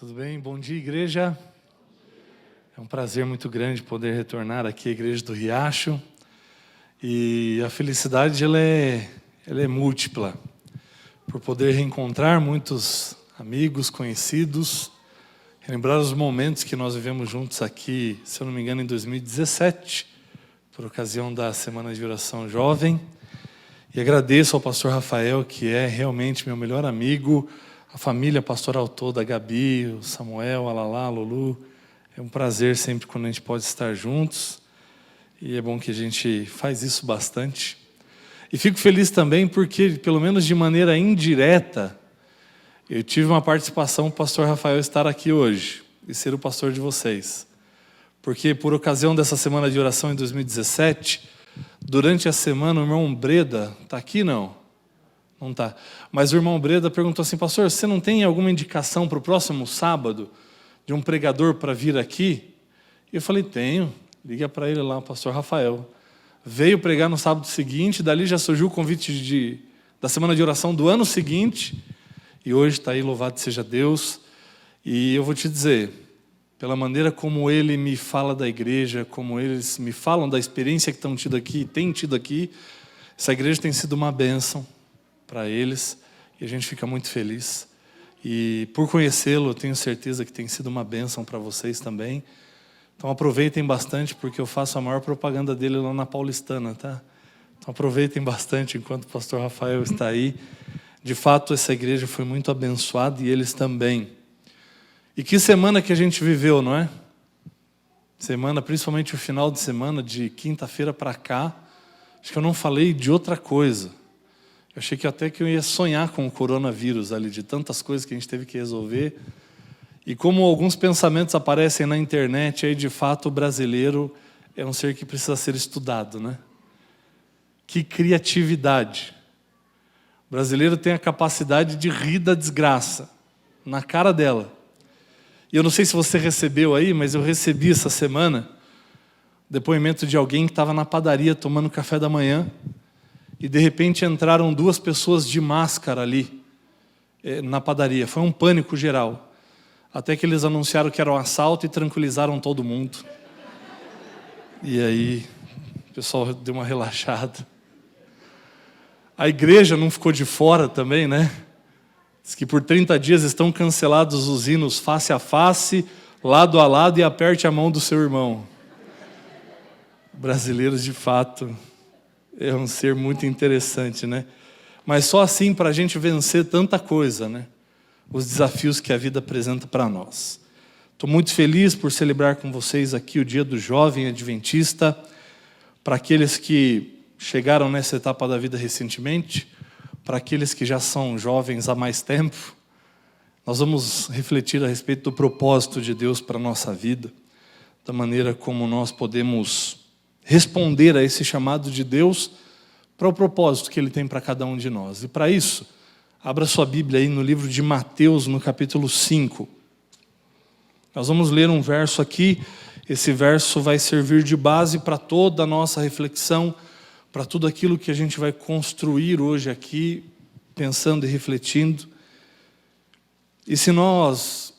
Tudo bem? Bom dia, igreja. É um prazer muito grande poder retornar aqui à Igreja do Riacho. E a felicidade ela é múltipla. Por poder reencontrar muitos amigos, conhecidos, relembrar os momentos que nós vivemos juntos aqui, se eu não me engano, em 2017, por ocasião da Semana de Oração Jovem. E agradeço ao pastor Rafael, que é realmente meu melhor amigo, a família pastoral toda, a Gabi, o Samuel, a Lala, a Lulu. É um prazer sempre quando a gente pode estar juntos. E é bom que a gente faz isso bastante. E fico feliz também porque, pelo menos de maneira indireta, eu tive uma participação do pastor Rafael estar aqui hoje e ser o pastor de vocês. Porque por ocasião dessa semana de oração em 2017, durante a semana o irmão Breda, está aqui não? Não está. Mas o irmão Breda perguntou assim, pastor, você não tem alguma indicação para o próximo sábado de um pregador para vir aqui? E eu falei, tenho. Liga para ele lá, o pastor Rafael. Veio pregar no sábado seguinte, dali já surgiu o convite da semana de oração do ano seguinte, e hoje está aí, louvado seja Deus. E eu vou te dizer, pela maneira como ele me fala da igreja, como eles me falam da experiência que têm tido aqui, essa igreja tem sido uma bênção para eles, e a gente fica muito feliz. E por conhecê-lo, eu tenho certeza que tem sido uma bênção para vocês também. Então aproveitem bastante, porque eu faço a maior propaganda dele lá na Paulistana, tá? Então aproveitem bastante enquanto o pastor Rafael está aí. De fato, essa igreja foi muito abençoada e eles também. E que semana que a gente viveu, não é? Semana, principalmente o final de semana, de quinta-feira para cá. Acho que eu não falei de outra coisa. Eu achei que até que eu ia sonhar com o coronavírus ali, de tantas coisas que a gente teve que resolver. E como alguns pensamentos aparecem na internet, aí de fato o brasileiro é um ser que precisa ser estudado, né? Que criatividade. O brasileiro tem a capacidade de rir da desgraça, na cara dela. E eu não sei se você recebeu aí, mas eu recebi essa semana depoimento de alguém que estava na padaria tomando café da manhã e de repente entraram 2 pessoas de máscara ali na padaria. Foi um pânico geral. Até que eles anunciaram que era um assalto e tranquilizaram todo mundo. E aí o pessoal deu uma relaxada. A igreja não ficou de fora também, né? Diz que por 30 dias estão cancelados os hinos face a face, lado a lado e aperte a mão do seu irmão. Brasileiros, de fato, é um ser muito interessante, né? Mas só assim para a gente vencer tanta coisa, né? Os desafios que a vida apresenta para nós. Estou muito feliz por celebrar com vocês aqui o Dia do Jovem Adventista. Para aqueles que chegaram nessa etapa da vida recentemente, para aqueles que já são jovens há mais tempo, nós vamos refletir a respeito do propósito de Deus para a nossa vida, da maneira como nós podemos responder a esse chamado de Deus para o propósito que Ele tem para cada um de nós. E para isso, abra sua Bíblia aí no livro de Mateus, no capítulo 5. Nós vamos ler um verso aqui. Esse verso vai servir de base para toda a nossa reflexão, para tudo aquilo que a gente vai construir hoje aqui, pensando e refletindo. E se nós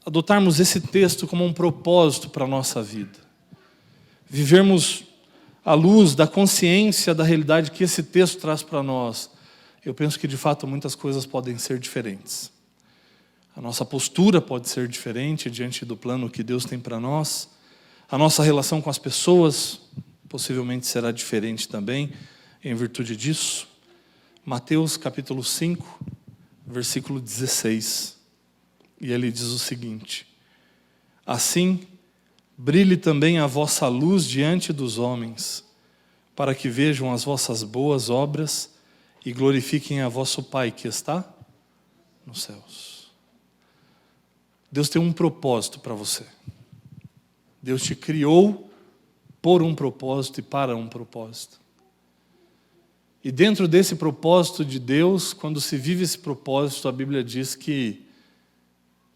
adotarmos esse texto como um propósito para a nossa vida, vivermos à luz da consciência da realidade que esse texto traz para nós, eu penso que de fato muitas coisas podem ser diferentes. A nossa postura pode ser diferente diante do plano que Deus tem para nós. A nossa relação com as pessoas possivelmente será diferente também, em virtude disso. Mateus capítulo 5, versículo 16. E ele diz o seguinte: assim, brilhe também a vossa luz diante dos homens, para que vejam as vossas boas obras e glorifiquem a vosso Pai que está nos céus. Deus tem um propósito para você. Deus te criou por um propósito e para um propósito. E dentro desse propósito de Deus, quando se vive esse propósito, a Bíblia diz que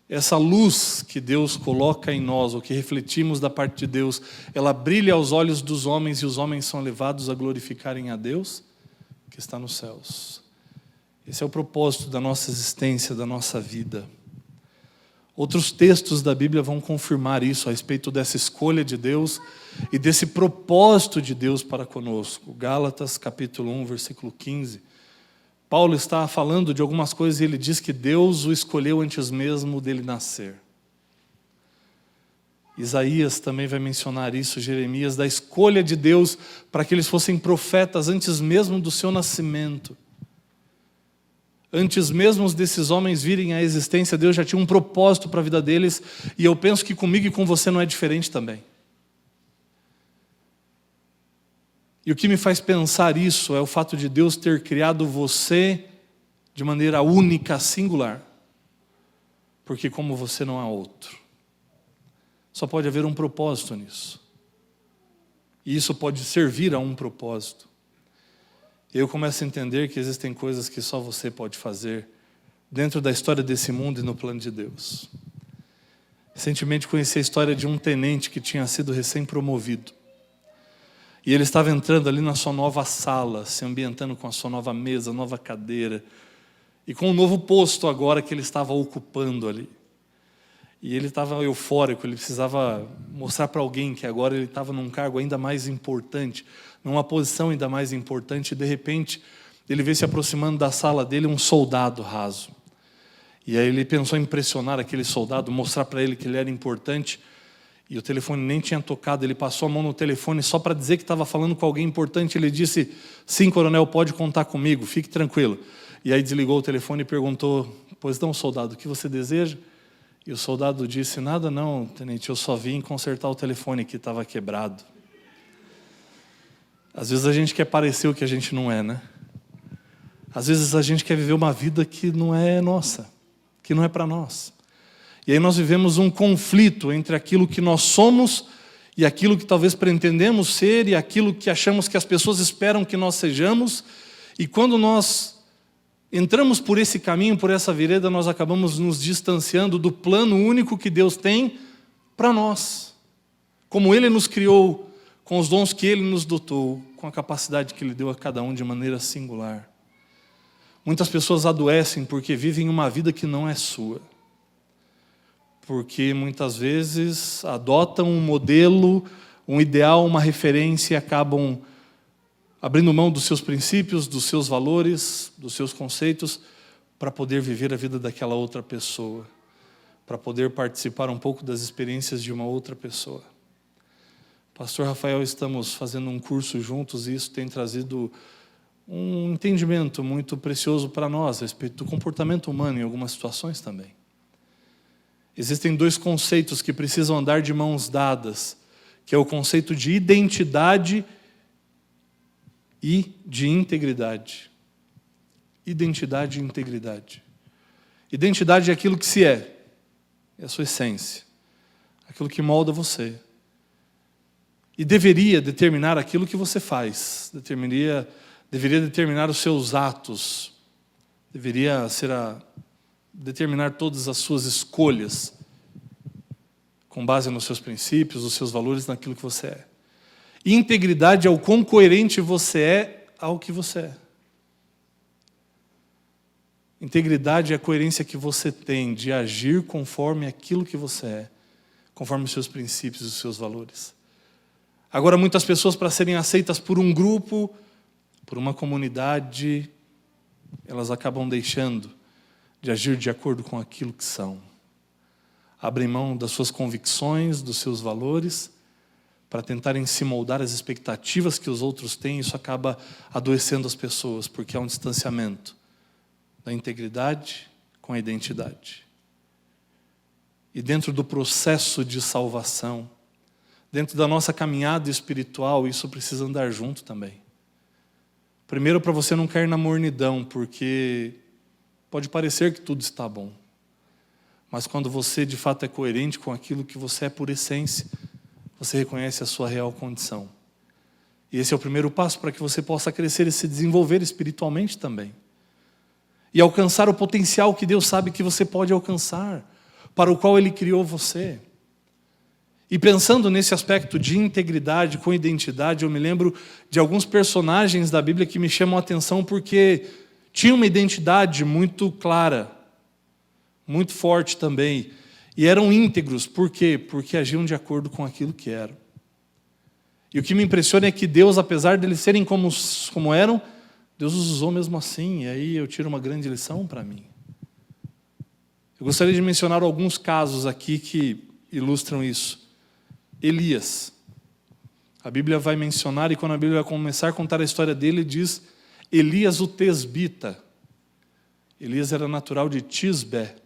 essa luz que Deus coloca em nós, ou que refletimos da parte de Deus, ela brilha aos olhos dos homens e os homens são levados a glorificarem a Deus que está nos céus. Esse é o propósito da nossa existência, da nossa vida. Outros textos da Bíblia vão confirmar isso a respeito dessa escolha de Deus e desse propósito de Deus para conosco. Gálatas capítulo 1, versículo 15. Paulo está falando de algumas coisas e ele diz que Deus o escolheu antes mesmo dele nascer. Isaías também vai mencionar isso, Jeremias, da escolha de Deus para que eles fossem profetas antes mesmo do seu nascimento. Antes mesmo desses homens virem à existência, Deus já tinha um propósito para a vida deles, e eu penso que comigo e com você não é diferente também. E o que me faz pensar isso é o fato de Deus ter criado você de maneira única, singular, porque como você não há outro. Só pode haver um propósito nisso. E isso pode servir a um propósito. Eu começo a entender que existem coisas que só você pode fazer dentro da história desse mundo e no plano de Deus. Recentemente conheci a história de um tenente que tinha sido recém-promovido. E ele estava entrando ali na sua nova sala, se ambientando com a sua nova mesa, nova cadeira, e com um novo posto agora que ele estava ocupando ali. E ele estava eufórico, ele precisava mostrar para alguém que agora ele estava num cargo ainda mais importante, numa posição ainda mais importante, e de repente ele vê se aproximando da sala dele um soldado raso. E aí ele pensou em impressionar aquele soldado, mostrar para ele que ele era importante, e o telefone nem tinha tocado, ele passou a mão no telefone só para dizer que estava falando com alguém importante. Ele disse: sim, coronel, pode contar comigo, fique tranquilo. E aí desligou o telefone e perguntou: pois não, soldado, o que você deseja? E o soldado disse: nada não, tenente, eu só vim consertar o telefone que estava quebrado. Às vezes a gente quer parecer o que a gente não é, né? Às vezes a gente quer viver uma vida que não é nossa, que não é para nós. E aí nós vivemos um conflito entre aquilo que nós somos e aquilo que talvez pretendemos ser e aquilo que achamos que as pessoas esperam que nós sejamos. E quando nós entramos por esse caminho, por essa vereda, nós acabamos nos distanciando do plano único que Deus tem para nós. Como Ele nos criou, com os dons que Ele nos dotou, com a capacidade que Ele deu a cada um de maneira singular. Muitas pessoas adoecem porque vivem uma vida que não é sua. Porque muitas vezes adotam um modelo, um ideal, uma referência e acabam abrindo mão dos seus princípios, dos seus valores, dos seus conceitos, para poder viver a vida daquela outra pessoa, para poder participar um pouco das experiências de uma outra pessoa. Pastor Rafael, estamos fazendo um curso juntos e isso tem trazido um entendimento muito precioso para nós a respeito do comportamento humano em algumas situações também. Existem dois conceitos que precisam andar de mãos dadas, que é o conceito de identidade e de integridade. Identidade e integridade. Identidade é aquilo que se é a sua essência, aquilo que molda você. E deveria determinar aquilo que você faz, deveria determinar os seus atos, deveria determinar todas as suas escolhas, com base nos seus princípios, os seus valores, naquilo que você é. E integridade é o quão coerente você é ao que você é. Integridade é a coerência que você tem de agir conforme aquilo que você é, conforme os seus princípios e os seus valores. Agora, muitas pessoas, para serem aceitas por um grupo, por uma comunidade, elas acabam deixando de agir de acordo com aquilo que são. Abrem mão das suas convicções, dos seus valores, para tentarem se moldar às expectativas que os outros têm. Isso acaba adoecendo as pessoas, porque há um distanciamento da integridade com a identidade. E dentro do processo de salvação, dentro da nossa caminhada espiritual, isso precisa andar junto também. Primeiro, para você não cair na mornidão, porque pode parecer que tudo está bom. Mas quando você de fato é coerente com aquilo que você é por essência, você reconhece a sua real condição. E esse é o primeiro passo para que você possa crescer e se desenvolver espiritualmente também. E alcançar o potencial que Deus sabe que você pode alcançar, para o qual Ele criou você. E pensando nesse aspecto de integridade com identidade, eu me lembro de alguns personagens da Bíblia que me chamam a atenção porque tinham uma identidade muito clara, muito forte também. E eram íntegros, por quê? Porque agiam de acordo com aquilo que eram. E o que me impressiona é que Deus, apesar de eles serem como eram, Deus os usou mesmo assim. E aí eu tiro uma grande lição para mim. Eu gostaria de mencionar alguns casos aqui que ilustram isso. Elias. A Bíblia vai mencionar, e quando a Bíblia vai começar a contar a história dele, diz Elias o Tesbita. Elias era natural de Tisbé.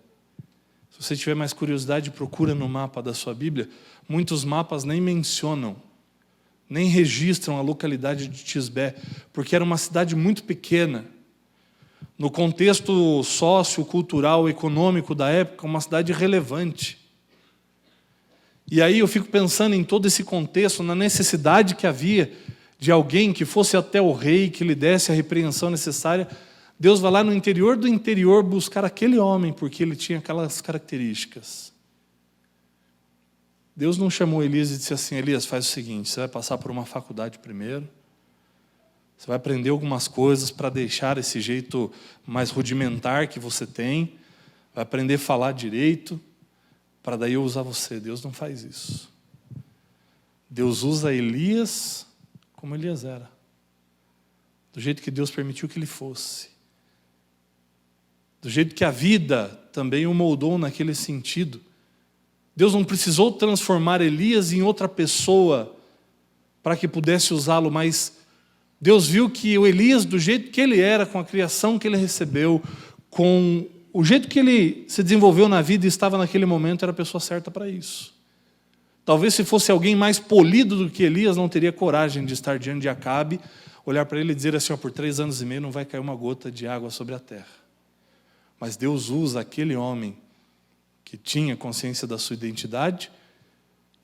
Se você tiver mais curiosidade, procura no mapa da sua Bíblia. Muitos mapas nem mencionam, nem registram a localidade de Tisbé, porque era uma cidade muito pequena. No contexto sociocultural, econômico da época, uma cidade relevante. E aí eu fico pensando em todo esse contexto, na necessidade que havia de alguém que fosse até o rei, que lhe desse a repreensão necessária. Deus vai lá no interior do interior buscar aquele homem, porque ele tinha aquelas características. Deus não chamou Elias e disse assim: Elias, faz o seguinte, você vai passar por uma faculdade primeiro, você vai aprender algumas coisas para deixar esse jeito mais rudimentar que você tem, vai aprender a falar direito, para daí eu usar você. Deus não faz isso. Deus usa Elias como Elias era, do jeito que Deus permitiu que ele fosse, do jeito que a vida também o moldou naquele sentido. Deus não precisou transformar Elias em outra pessoa para que pudesse usá-lo, mas Deus viu que o Elias, do jeito que ele era, com a criação que ele recebeu, com o jeito que ele se desenvolveu na vida e estava naquele momento, era a pessoa certa para isso. Talvez se fosse alguém mais polido do que Elias, não teria coragem de estar diante de Acabe, olhar para ele e dizer assim: por 3 anos e meio não vai cair uma gota de água sobre a terra. Mas Deus usa aquele homem que tinha consciência da sua identidade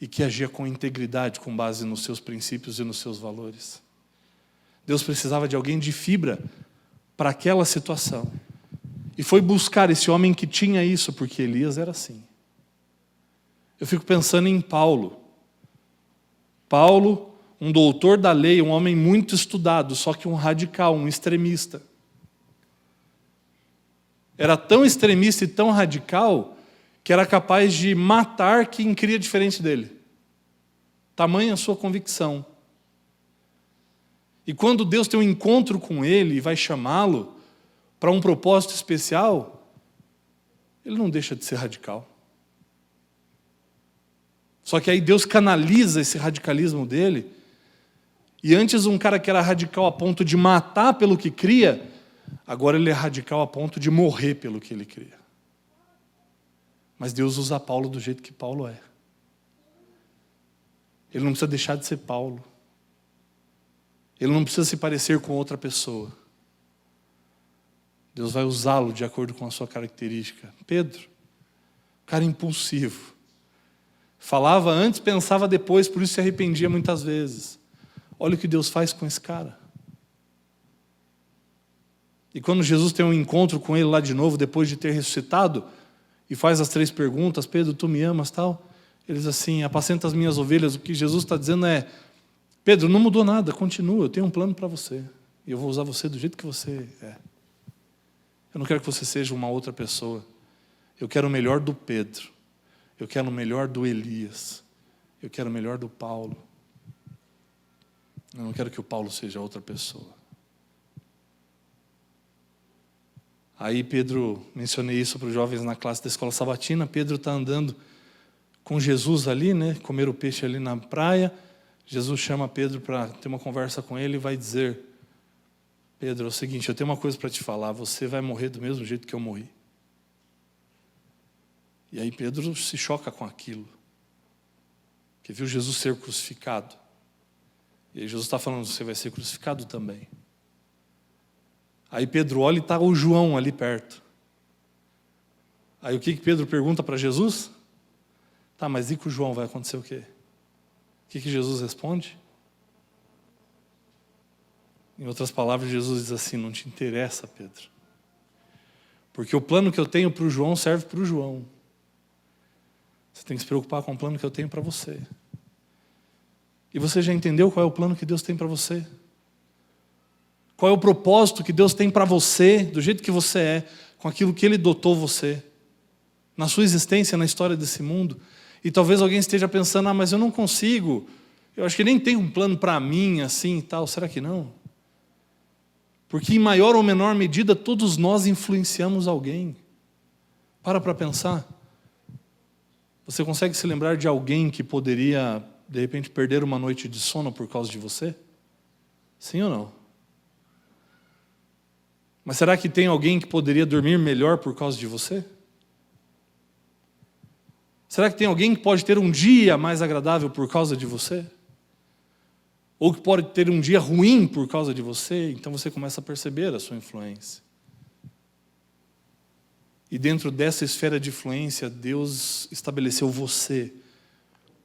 e que agia com integridade, com base nos seus princípios e nos seus valores. Deus precisava de alguém de fibra para aquela situação. E foi buscar esse homem que tinha isso, porque Elias era assim. Eu fico pensando em Paulo. Paulo, um doutor da lei, um homem muito estudado, só que um radical, um extremista. Era tão extremista e tão radical que era capaz de matar quem cria diferente dele. Tamanha a sua convicção. E quando Deus tem um encontro com ele e vai chamá-lo para um propósito especial, ele não deixa de ser radical. Só que aí Deus canaliza esse radicalismo dele, e antes um cara que era radical a ponto de matar pelo que cria, agora ele é radical a ponto de morrer pelo que ele cria. Mas Deus usa Paulo do jeito que Paulo é. Ele não precisa deixar de ser Paulo. Ele não precisa se parecer com outra pessoa. Deus vai usá-lo de acordo com a sua característica. Pedro, cara impulsivo. Falava antes, pensava depois, por isso se arrependia muitas vezes. Olha o que Deus faz com esse cara. E quando Jesus tem um encontro com ele lá de novo, depois de ter ressuscitado, e faz as 3 perguntas: Pedro, tu me amas, tal? Ele diz assim: apacenta as minhas ovelhas. O que Jesus está dizendo é: Pedro, não mudou nada, continua, eu tenho um plano para você. E eu vou usar você do jeito que você é. Eu não quero que você seja uma outra pessoa. Eu quero o melhor do Pedro. Eu quero o melhor do Elias. Eu quero o melhor do Paulo. Eu não quero que o Paulo seja outra pessoa. Aí Pedro, mencionei isso para os jovens na classe da escola sabatina, Pedro está andando com Jesus ali, né, comer o peixe ali na praia. Jesus chama Pedro para ter uma conversa com ele e vai dizer: Pedro, é o seguinte, eu tenho uma coisa para te falar, você vai morrer do mesmo jeito que eu morri. E aí Pedro se choca com aquilo, que viu Jesus ser crucificado. E aí Jesus está falando: você vai ser crucificado também. Aí Pedro olha e está o João ali perto. Aí o que Pedro pergunta para Jesus? Tá, mas e com o João vai acontecer o quê? O que Jesus responde? Em outras palavras, Jesus diz assim: não te interessa, Pedro. Porque o plano que eu tenho para o João serve para o João. Você tem que se preocupar com o plano que eu tenho para você. E você já entendeu qual é o plano que Deus tem para você? Qual é o propósito que Deus tem para você, do jeito que você é, com aquilo que Ele dotou você? na sua existência, na história desse mundo. E talvez alguém esteja pensando, mas eu não consigo, eu acho que nem tem um plano para mim assim e tal. Será que não? Porque em maior ou menor medida todos nós influenciamos alguém. Para pensar. Você consegue se lembrar de alguém que poderia, de repente, perder uma noite de sono por causa de você? Sim ou não? Mas será que tem alguém que poderia dormir melhor por causa de você? Será que tem alguém que pode ter um dia mais agradável por causa de você? Ou que pode ter um dia ruim por causa de você? Então você começa a perceber a sua influência. E dentro dessa esfera de influência, Deus estabeleceu você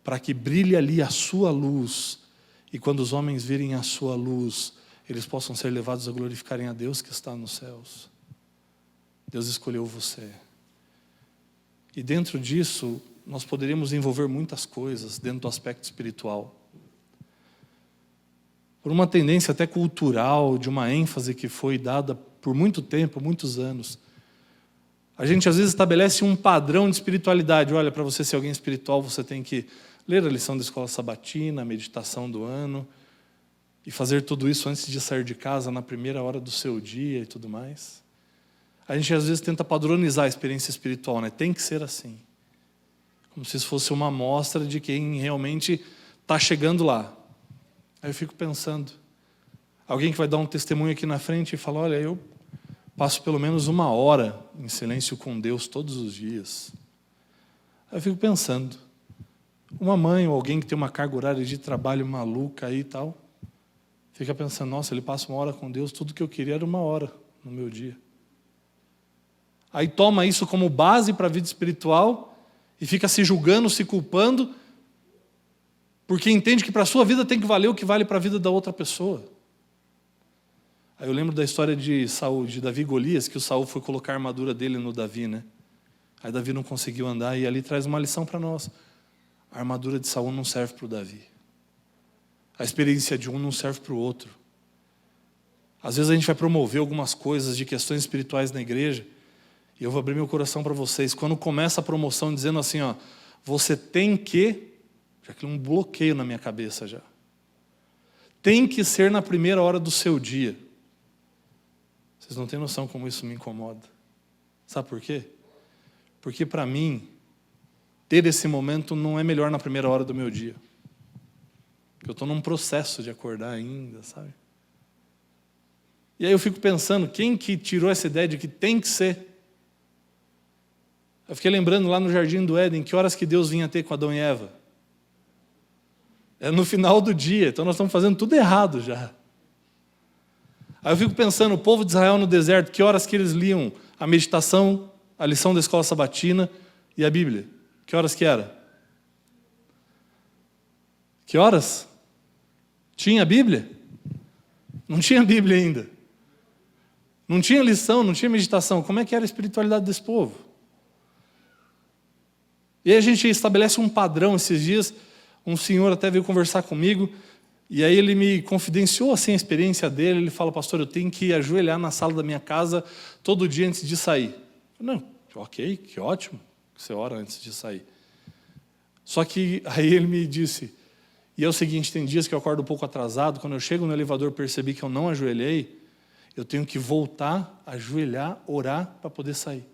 para que brilhe ali a sua luz. E quando os homens virem a sua luz, eles possam ser levados a glorificarem a Deus que está nos céus. Deus escolheu você. E dentro disso, nós poderíamos envolver muitas coisas dentro do aspecto espiritual. Por uma tendência até cultural, de uma ênfase que foi dada por muito tempo, muitos anos. A gente às vezes estabelece um padrão de espiritualidade. Olha, para você ser alguém espiritual, você tem que ler a lição da escola sabatina, a meditação do ano, e fazer tudo isso antes de sair de casa, na primeira hora do seu dia e tudo mais. A gente às vezes tenta padronizar a experiência espiritual, né? Tem que ser assim. Como se isso fosse uma amostra de quem realmente está chegando lá. Aí eu fico pensando, alguém que vai dar um testemunho aqui na frente e fala, olha, eu passo pelo menos 1 hora em silêncio com Deus todos os dias. Aí eu fico pensando, uma mãe ou alguém que tem uma carga horária de trabalho maluca aí e tal, fica pensando, nossa, ele passa 1 hora com Deus, tudo que eu queria era 1 hora no meu dia. Aí toma isso como base para a vida espiritual e fica se julgando, se culpando, porque entende que para a sua vida tem que valer o que vale para a vida da outra pessoa. Aí eu lembro da história de Saul, de Davi e Golias, que o Saul foi colocar a armadura dele no Davi, né? Aí Davi não conseguiu andar, e ali traz uma lição para nós. A armadura de Saul não serve para o Davi. A experiência de um não serve para o outro. Às vezes a gente vai promover algumas coisas de questões espirituais na igreja, e eu vou abrir meu coração para vocês. Quando começa a promoção dizendo assim, ó, você tem que, já cria um bloqueio na minha cabeça já. Tem que ser na primeira hora do seu dia. Vocês não têm noção como isso me incomoda. Sabe por quê? Porque para mim, ter esse momento não é melhor na primeira hora do meu dia. Porque eu estou num processo de acordar ainda, sabe? E aí eu fico pensando, quem que tirou essa ideia de que tem que ser? Eu fiquei lembrando lá no Jardim do Éden, que horas que Deus vinha ter com Adão e Eva? É no final do dia, então nós estamos fazendo tudo errado já. Aí eu fico pensando, o povo de Israel no deserto, que horas que eles liam a meditação, a lição da escola sabatina e a Bíblia? Que horas que era? Que horas? Tinha Bíblia? Não tinha Bíblia ainda. Não tinha lição, não tinha meditação. Como é que era a espiritualidade desse povo? E aí a gente estabelece um padrão. Esses dias, um senhor até veio conversar comigo, e aí ele me confidenciou assim, a experiência dele. Ele fala, pastor, eu tenho que ajoelhar na sala da minha casa todo dia antes de sair. Eu, não, ok, que ótimo que você ora antes de sair. Só que aí ele me disse, e é o seguinte, tem dias que eu acordo um pouco atrasado, quando eu chego no elevador percebi que eu não ajoelhei, eu tenho que voltar, ajoelhar, orar para poder sair.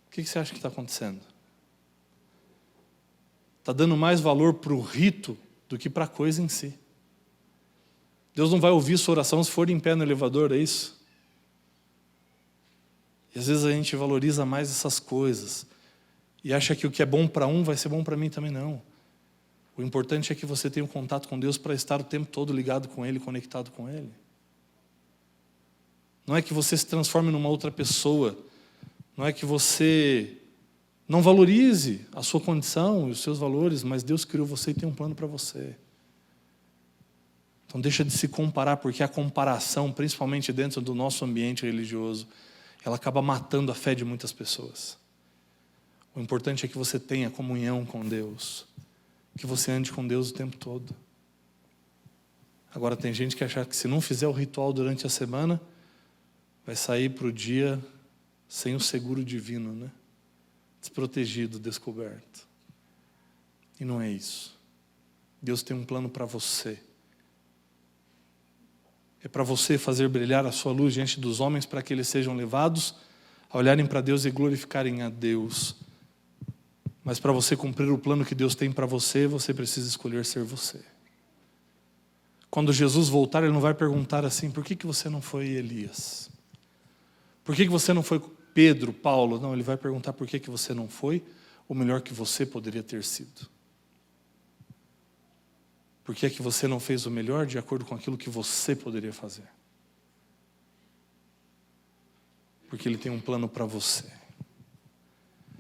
O que você acha que está acontecendo? Está dando mais valor para o rito do que para a coisa em si. Deus não vai ouvir sua oração se for em pé no elevador, é isso? E às vezes a gente valoriza mais essas coisas e acha que o que é bom para um vai ser bom para mim também, não. O importante é que você tenha um contato com Deus para estar o tempo todo ligado com Ele, conectado com Ele. Não é que você se transforme numa outra pessoa, não é que você não valorize a sua condição e os seus valores, mas Deus criou você e tem um plano para você. Então deixa de se comparar, porque a comparação, principalmente dentro do nosso ambiente religioso, ela acaba matando a fé de muitas pessoas. O importante é que você tenha comunhão com Deus, que você ande com Deus o tempo todo. Agora tem gente que acha que se não fizer o ritual durante a semana, vai sair para o dia sem o seguro divino, né? desprotegido, descoberto. E não é isso. Deus tem um plano para você. É para você fazer brilhar a sua luz diante dos homens para que eles sejam levados a olharem para Deus e glorificarem a Deus. Mas para você cumprir o plano que Deus tem para você, você precisa escolher ser você. Quando Jesus voltar, Ele não vai perguntar assim, por que você não foi Elias? Por que você não foi Pedro, Paulo? Não, Ele vai perguntar por que você não foi o melhor que você poderia ter sido. Por que você não fez o melhor de acordo com aquilo que você poderia fazer? Porque Ele tem um plano para você.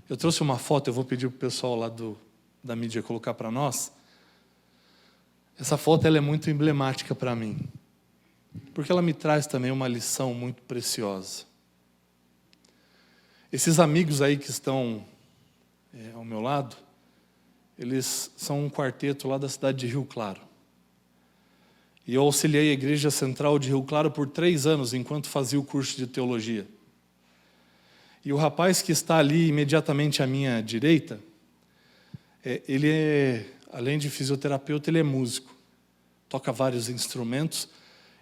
Eu trouxe uma foto, eu vou pedir para o pessoal lá da mídia colocar para nós. Essa foto ela é muito emblemática para mim, porque ela me traz também uma lição muito preciosa. Esses amigos aí que estão ao meu lado, eles são um quarteto lá da cidade de Rio Claro. E eu auxiliei a Igreja Central de Rio Claro por 3 anos, enquanto fazia o curso de teologia. E o rapaz que está ali imediatamente à minha direita, ele além de fisioterapeuta, ele é músico. Toca vários instrumentos.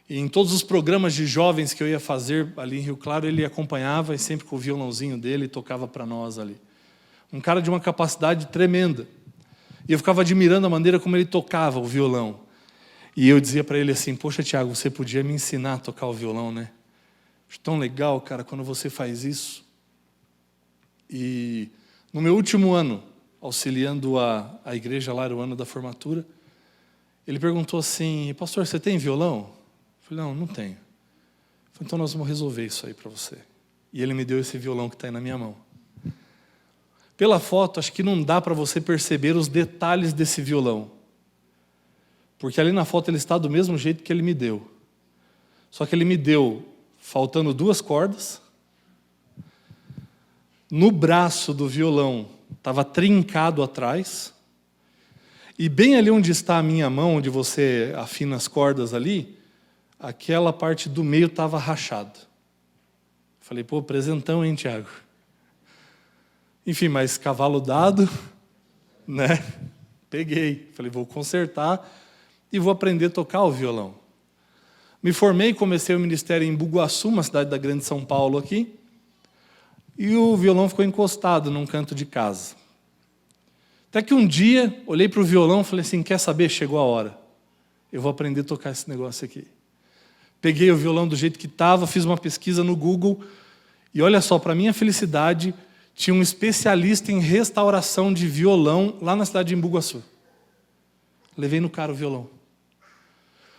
E em todos os programas de jovens que eu ia fazer ali em Rio Claro, ele acompanhava e sempre com o violãozinho dele tocava para nós ali. Um cara de uma capacidade tremenda. E eu ficava admirando a maneira como ele tocava o violão. E eu dizia para ele assim, poxa, Tiago, você podia me ensinar a tocar o violão, né? Acho tão legal, cara, quando você faz isso. E no meu último ano, auxiliando a igreja lá, era o ano da formatura, ele perguntou assim, pastor, você tem violão? Eu falei, não tenho. Eu falei, então nós vamos resolver isso aí para você. E ele me deu esse violão que está aí na minha mão. Pela foto, acho que não dá para você perceber os detalhes desse violão. Porque ali na foto ele está do mesmo jeito que ele me deu. Só que ele me deu faltando 2 cordas. No braço do violão estava trincado atrás. E bem ali onde está a minha mão, onde você afina as cordas ali, aquela parte do meio estava rachada. Falei, pô, presentão, hein, Tiago? Enfim, mas cavalo dado, né? Peguei. Falei, vou consertar e vou aprender a tocar o violão. Me formei, comecei o ministério em Bugaçu, uma cidade da grande São Paulo aqui, e o violão ficou encostado num canto de casa. Até que um dia, olhei para o violão e falei assim, quer saber? Chegou a hora. Eu vou aprender a tocar esse negócio aqui. Peguei o violão do jeito que estava, fiz uma pesquisa no Google, e olha só, para minha felicidade, tinha um especialista em restauração de violão lá na cidade de Embu-Guaçu. Levei no cara o violão.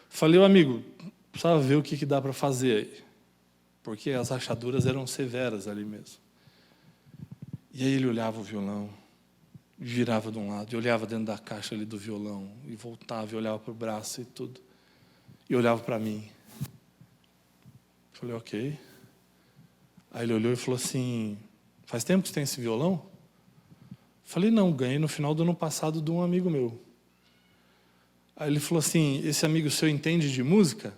Falei, amigo, precisava ver o que dá para fazer aí. Porque as rachaduras eram severas ali mesmo. E aí ele olhava o violão, girava de um lado, e olhava dentro da caixa ali do violão, e voltava, e olhava para o braço e tudo. E olhava para mim. Falei, ok. Aí ele olhou e falou assim, faz tempo que você tem esse violão? Falei, não, ganhei no final do ano passado de um amigo meu. Aí ele falou assim, esse amigo seu entende de música?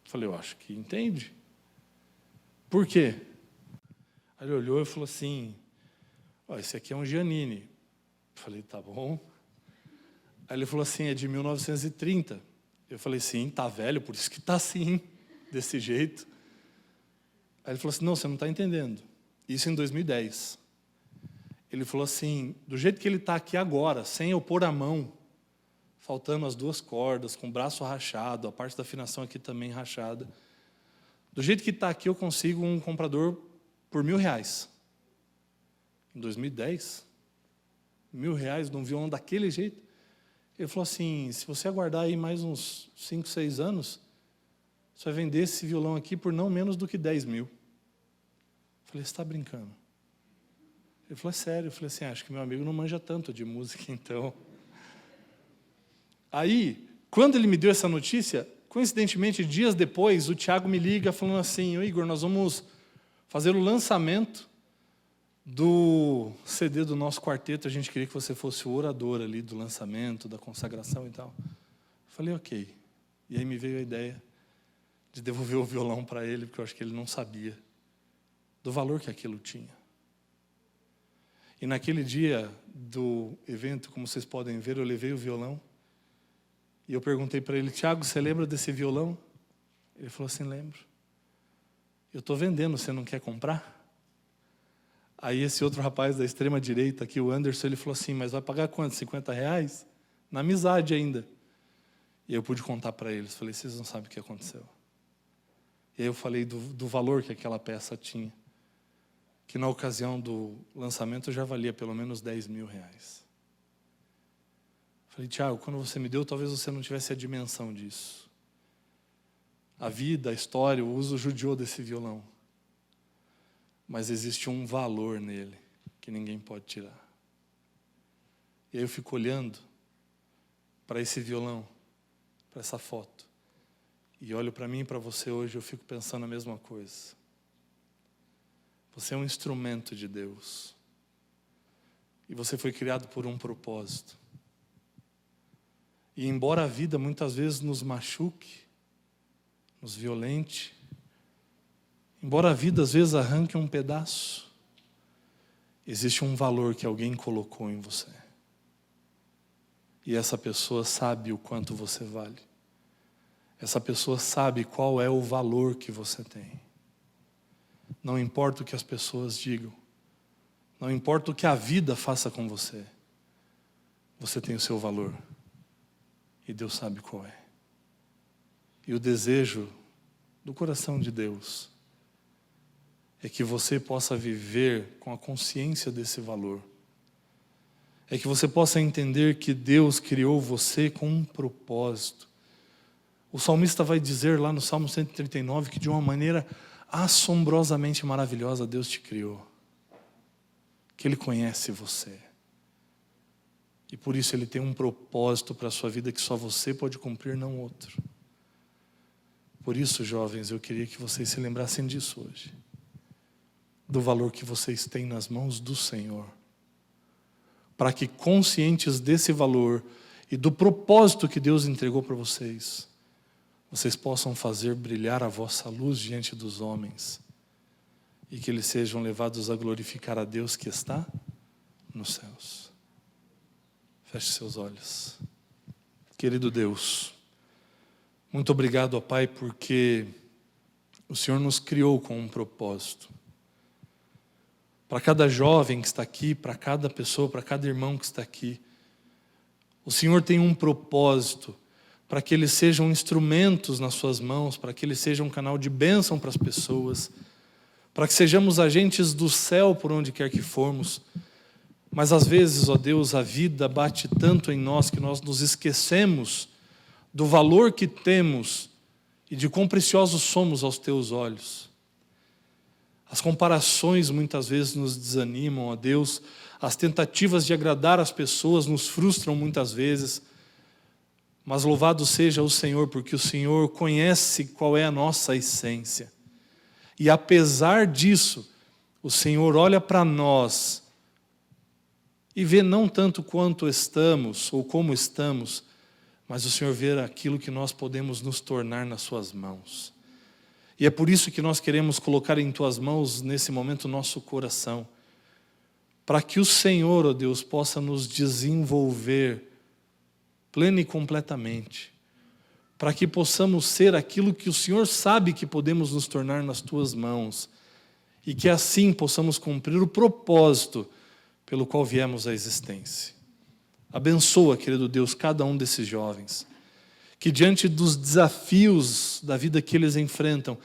Falei, eu acho que entende. Por quê? Aí ele olhou e falou assim, esse aqui é um Giannini. Falei, tá bom. Aí ele falou assim, é de 1930. Eu falei, sim, tá velho, por isso que tá assim, desse jeito. Aí ele falou assim, não, você não está entendendo. Isso em 2010. Ele falou assim, do jeito que ele está aqui agora, sem eu pôr a mão, faltando as 2 cordas, com o braço rachado, a parte da afinação aqui também rachada. Do jeito que está aqui, eu consigo um comprador por R$1.000. Em 2010, R$1.000 num violão daquele jeito. Ele falou assim, se você aguardar aí mais uns 5, 6 anos, você vai vender esse violão aqui por não menos do que 10 mil. Falei, você está brincando? Ele falou, é sério. Eu falei assim, acho que meu amigo não manja tanto de música, então. Aí, quando ele me deu essa notícia, coincidentemente, dias depois, o Tiago me liga falando assim, Igor, nós vamos fazer o lançamento do CD do nosso quarteto, a gente queria que você fosse o orador ali do lançamento, da consagração e tal. Falei, ok. E aí me veio a ideia de devolver o violão para ele, porque eu acho que ele não sabia do valor que aquilo tinha. E naquele dia do evento, como vocês podem ver, eu levei o violão. E eu perguntei para ele: Tiago, você lembra desse violão? Ele falou assim: lembro. Eu estou vendendo, você não quer comprar? Aí esse outro rapaz da extrema direita aqui, o Anderson, ele falou assim: mas vai pagar quanto? R$50? Na amizade ainda. E aí eu pude contar para eles. Falei: vocês não sabem o que aconteceu. E aí eu falei do valor que aquela peça tinha. Que na ocasião do lançamento já valia pelo menos R$10.000. Falei: Tiago, quando você me deu, talvez você não tivesse a dimensão disso. A vida, a história, o uso judiou desse violão. Mas existe um valor nele que ninguém pode tirar. E aí eu fico olhando para esse violão, para essa foto. E olho para mim e para você hoje, eu fico pensando a mesma coisa. Você é um instrumento de Deus. E você foi criado por um propósito. E embora a vida muitas vezes nos machuque, nos violente, embora a vida às vezes arranque um pedaço, existe um valor que alguém colocou em você. E essa pessoa sabe o quanto você vale. Essa pessoa sabe qual é o valor que você tem. Não importa o que as pessoas digam, não importa o que a vida faça com você, você tem o seu valor. E Deus sabe qual é. E o desejo do coração de Deus é que você possa viver com a consciência desse valor. É que você possa entender que Deus criou você com um propósito. O salmista vai dizer lá no Salmo 139 que de uma maneira assombrosamente maravilhosa Deus te criou. Que Ele conhece você. E por isso Ele tem um propósito para a sua vida que só você pode cumprir, não outro. Por isso, jovens, eu queria que vocês se lembrassem disso hoje. Do valor que vocês têm nas mãos do Senhor. Para que, conscientes desse valor e do propósito que Deus entregou para vocês, vocês possam fazer brilhar a vossa luz diante dos homens. E que eles sejam levados a glorificar a Deus que está nos céus. Feche seus olhos. Querido Deus, muito obrigado, ó Pai, porque o Senhor nos criou com um propósito. Para cada jovem que está aqui, para cada pessoa, para cada irmão que está aqui, o Senhor tem um propósito para que eles sejam instrumentos nas suas mãos, para que eles sejam um canal de bênção para as pessoas, para que sejamos agentes do céu por onde quer que formos. Mas às vezes, ó Deus, a vida bate tanto em nós que nós nos esquecemos do valor que temos e de quão preciosos somos aos teus olhos. As comparações muitas vezes nos desanimam, ó Deus. As tentativas de agradar as pessoas nos frustram muitas vezes. Mas louvado seja o Senhor, porque o Senhor conhece qual é a nossa essência. E apesar disso, o Senhor olha para nós e vê não tanto quanto estamos ou como estamos, mas o Senhor vê aquilo que nós podemos nos tornar nas suas mãos. E é por isso que nós queremos colocar em tuas mãos nesse momento o nosso coração, para que o Senhor, ó Deus, possa nos desenvolver plena e completamente, para que possamos ser aquilo que o Senhor sabe que podemos nos tornar nas tuas mãos, e que assim possamos cumprir o propósito pelo qual viemos à existência. Abençoa, querido Deus, cada um desses jovens, que diante dos desafios da vida que eles enfrentam,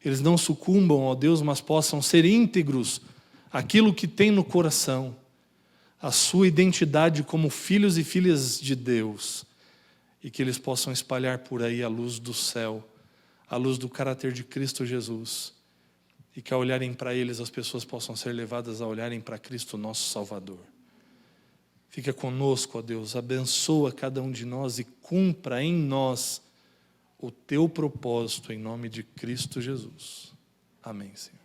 eles não sucumbam, ó Deus, mas possam ser íntegros àquilo que tem no coração, a sua identidade como filhos e filhas de Deus, e que eles possam espalhar por aí a luz do céu, a luz do caráter de Cristo Jesus, e que ao olharem para eles as pessoas possam ser levadas a olharem para Cristo nosso Salvador. Fica conosco, ó Deus, abençoa cada um de nós e cumpra em nós o teu propósito em nome de Cristo Jesus. Amém, Senhor.